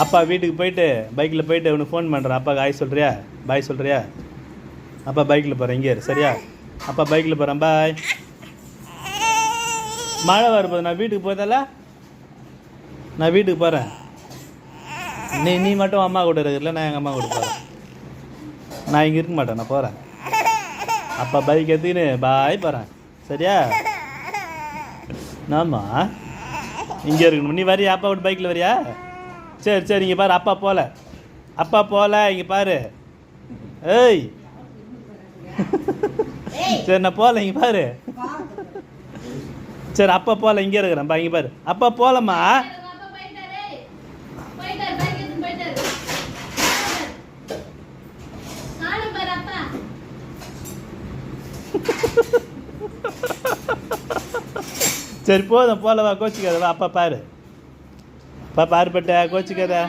அப்பா வீட்டுக்கு போயிட்டு பைக்கில் போயிட்டு உனக்கு ஃபோன் பண்ணுறேன். அப்பாவுக்கு ஆய் சொல்கிறியா, பாய் சொல்கிறியா? அப்பா பைக்கில் போகிறேன், இங்கே இரு சரியா? அப்பா பைக்கில் போகிறேன், பாய். மழை வரும்போது நான் வீட்டுக்கு போதல, நான் வீட்டுக்கு போகிறேன். நீ மட்டும் அம்மா கூட இருக்கிறல, நான் எங்கள் அம்மா கூட போகிறேன். நான் இங்கே இருக்க மாட்டேன், நான் போகிறேன். அப்பா பைக் எடுத்துக்கின்னு பாய் போகிறேன் சரியா? ஆமா இங்கே இருக்கணும். நீ வரியா அப்பா கூட பைக்கில் வரியா? சரி சரி, இங்கே பாரு அப்பா போகல, அப்பா போகல, இங்கே பாரு. ஏய் சரி நான் போகல, இங்கே பாரு. சரி அப்பா போகல, இங்கே இருக்கிறேன் பா, இங்கே பாரு. அப்பா போகலம்மா. சரி போதும் போகல, வா கோச்சிக்காத, வா அப்பா பாரு. அப்பா பாரு பட்ட கோச்சிக்காத.